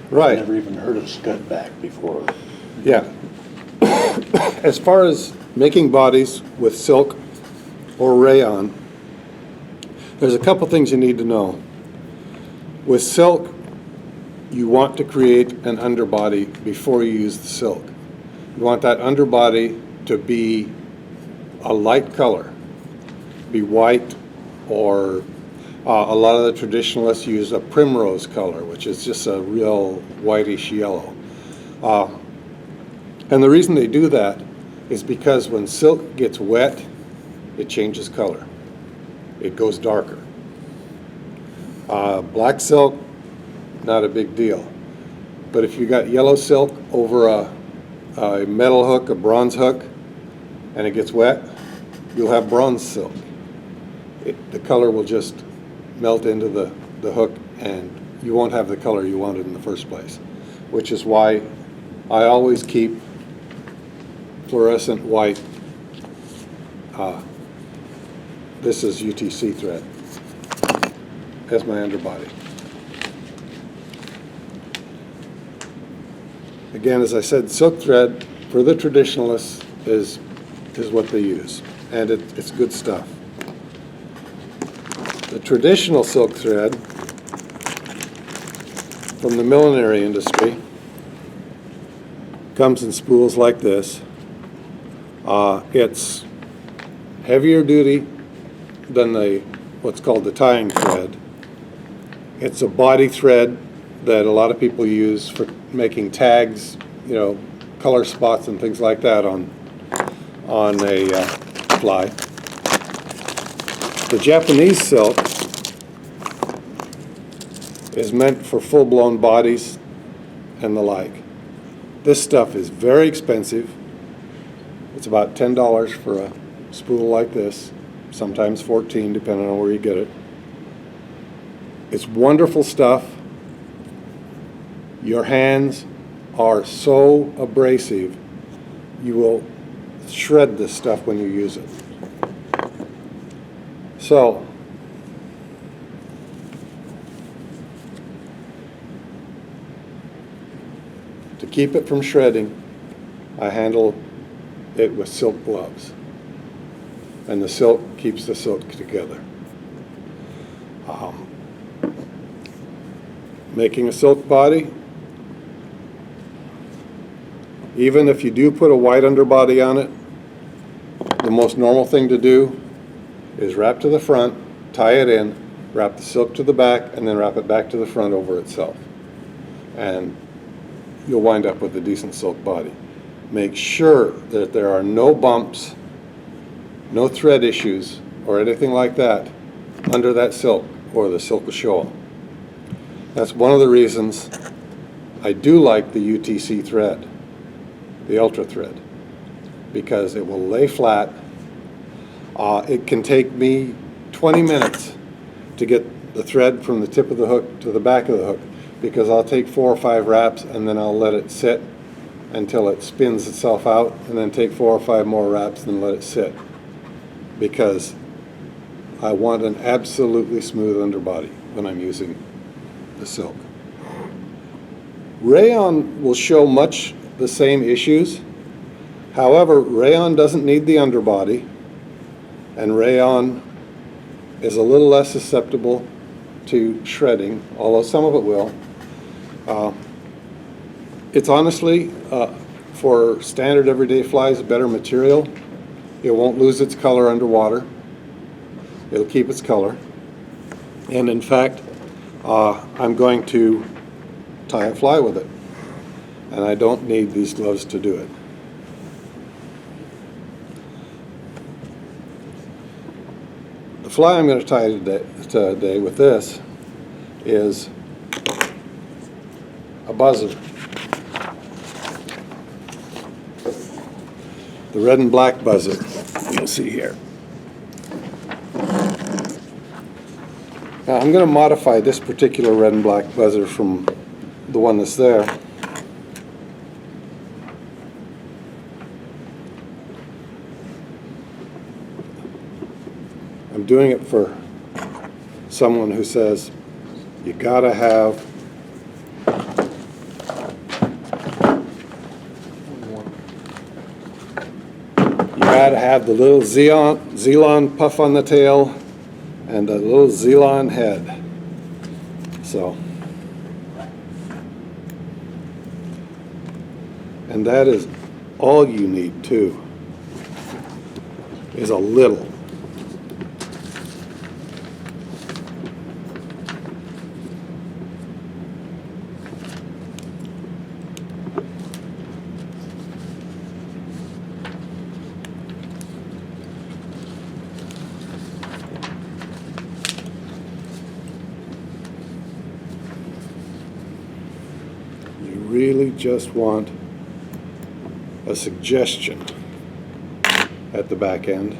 Right. Never even heard of scudback before. Yeah. As far as making bodies with silk or rayon, there's a couple things you need to know. With silk, you want to create an underbody before you use the silk. You want that underbody to be a light color, be white, or a lot of the traditionalists use a primrose color, which is just a real whitish yellow. And the reason they do that is because when silk gets wet, it changes color. It goes darker. Black silk, not a big deal. But if you got yellow silk over a metal hook, a bronze hook, and it gets wet, you'll have bronze silk. The color will just melt into the hook, and you won't have the color you wanted in the first place, which is why I always keep fluorescent white. This is UTC thread as my underbody. Again, as I said, silk thread for the traditionalists is what they use, and it's good stuff. The traditional silk thread from the millinery industry comes in spools like this. It's heavier duty than what's called the tying thread. It's a body thread that a lot of people use for making tags, color spots and things like that on a fly. The Japanese silk is meant for full-blown bodies and the like. This stuff is very expensive. It's about $10 for a spool like this, sometimes $14 depending on where you get it. It's wonderful stuff. Your hands are so abrasive, you will shred this stuff when you use it. So, to keep it from shredding, I handle it with silk gloves. And the silk keeps the silk together. Making a silk body, even if you do put a white underbody on it, the most normal thing to do is wrap to the front, tie it in, wrap the silk to the back, and then wrap it back to the front over itself. And you'll wind up with a decent silk body. Make sure that there are no bumps, no thread issues, or anything like that under that silk, or the silk will show. That's one of the reasons I do like the UTC thread, the Ultra thread, because it will lay flat. It can take me 20 minutes to get the thread from the tip of the hook to the back of the hook, because I'll take 4 or 5 wraps and then I'll let it sit until it spins itself out, and then take 4 or 5 more wraps and let it sit, because I want an absolutely smooth underbody when I'm using the silk. Rayon will show much the same issues. However, rayon doesn't need the underbody, and rayon is a little less susceptible to shredding, although some of it will. It's honestly, for standard everyday flies, a better material. It won't lose its color underwater. It'll keep its color. And in fact, I'm going to tie a fly with it. And I don't need these gloves to do it. The fly I'm going to tie today with this is a buzzer. The red and black buzzer, you'll see here. Now I'm going to modify this particular red and black buzzer from the one that's there. I'm doing it for someone who says you gotta have gotta have the little Xelon puff on the tail and the little Xelon head. So. And that is all you need too, is a little. You really just want a suggestion at the back end.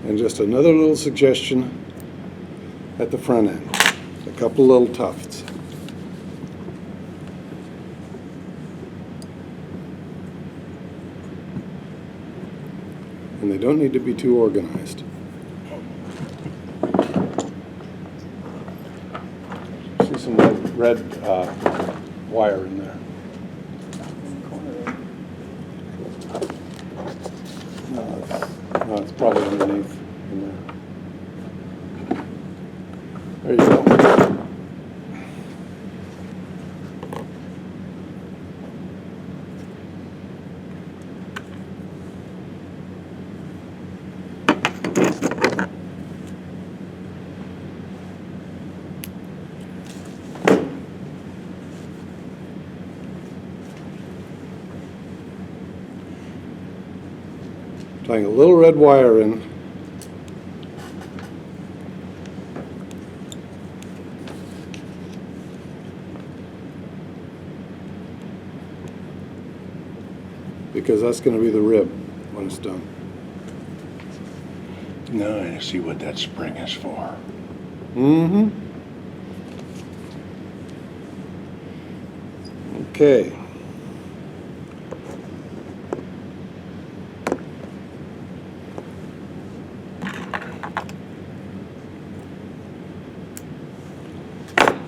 And just another little suggestion at the front end. A couple little tufts. And they don't need to be too organized. See some red wire in there. No, it's probably underneath in there. There you go. Tying a little red wire in. Because that's going to be the rib when it's done. Now I see what that spring is for. Mm-hmm. Okay.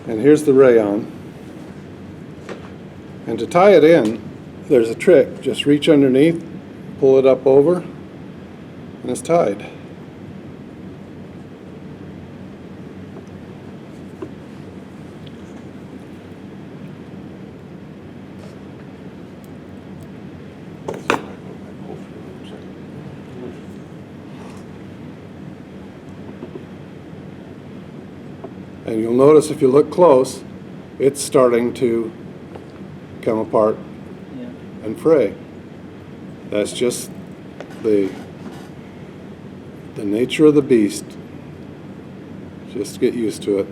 And here's the rayon. And to tie it in, there's a trick. Just reach underneath, pull it up over, and it's tied. And you'll notice if you look close, it's starting to come apart and fray. That's just the nature of the beast. Just get used to it.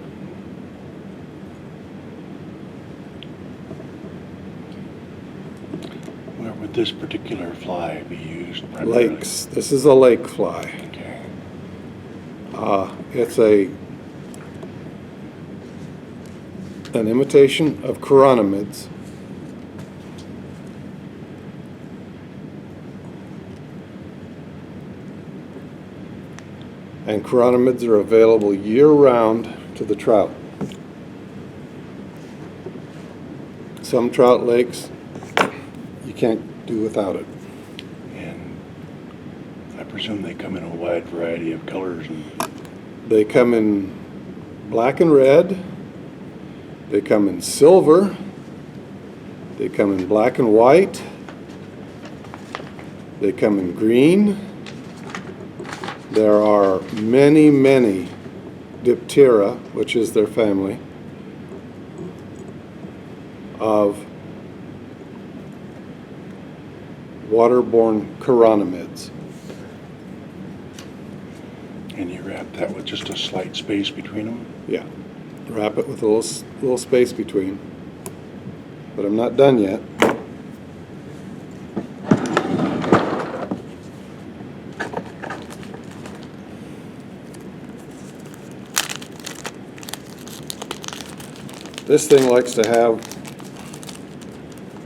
Where would this particular fly be used primarily? Lakes. This is a lake fly. Okay. It's an imitation of chironomids. And chironomids are available year-round to the trout. Some trout lakes, you can't do without it. And I presume they come in a wide variety of colors. And They come in black and red. They come in silver. They come in black and white. They come in green. There are many, many Diptera, which is their family, of waterborne chironomids. and you wrap that with just a slight space between them? Yeah. Wrap it with a little space between. But I'm not done yet. This thing likes to have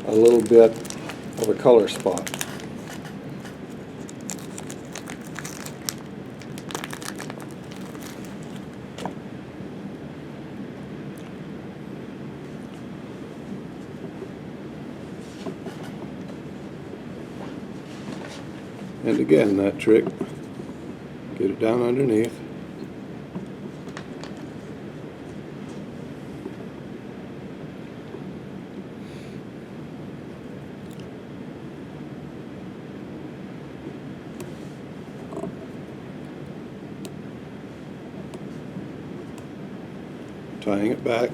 a little bit of a color spot. And again, that trick, get it down underneath. Tying it back.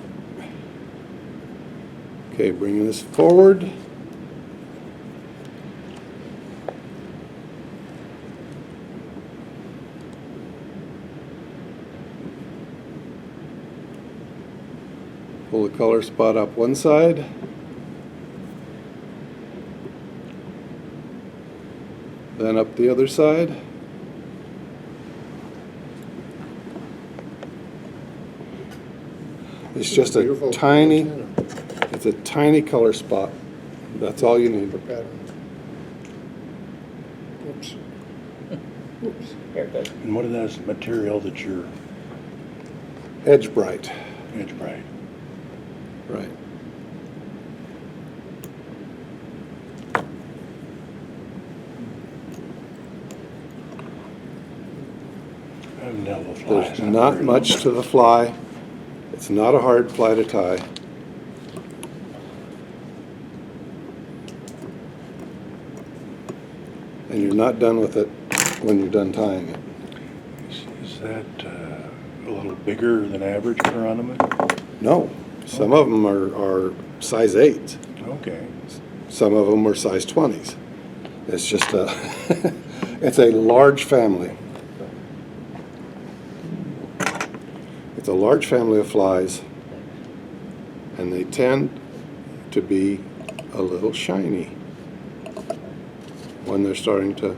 Okay, bringing this forward. Pull the color spot up one side. Then up the other side. It's just a tiny, it's a tiny color spot. That's all you need. Pattern. Oops. Oops. There it goes. And what is that material that you're Edge bright. edge bright? Right. I haven't dealt with flies. There's not much to the fly. It's not a hard fly to tie. And you're not done with it when you're done tying it. Is that a little bigger than average per ornament? No, some of them are size 8s. Okay. Some of them are size 20s. It's just a, it's a large family. It's a large family of flies, and they tend to be a little shiny when they're starting to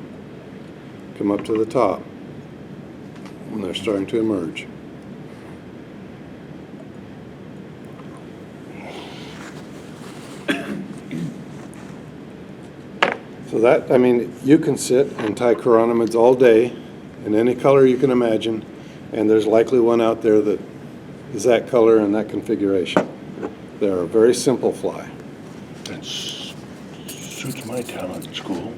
come up to the top, when they're starting to emerge. So that, I mean, you can sit and tie chironomids all day in any color you can imagine, and there's likely one out there that is that color and that configuration. They're a very simple fly. That suits my talent in school.